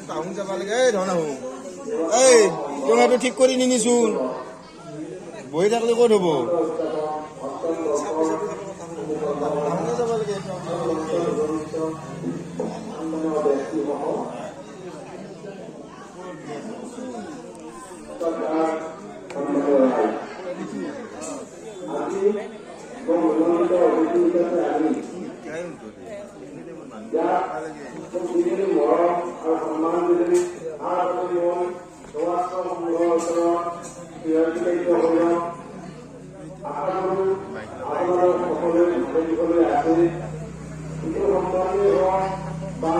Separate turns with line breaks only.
town যাব লাগে এই ধন আহো এই তোমাৰটো ঠিক কৰি নিনিচোন বহি থাকিলে ক'ত হ'ব টাউনে যাব লাগে
বা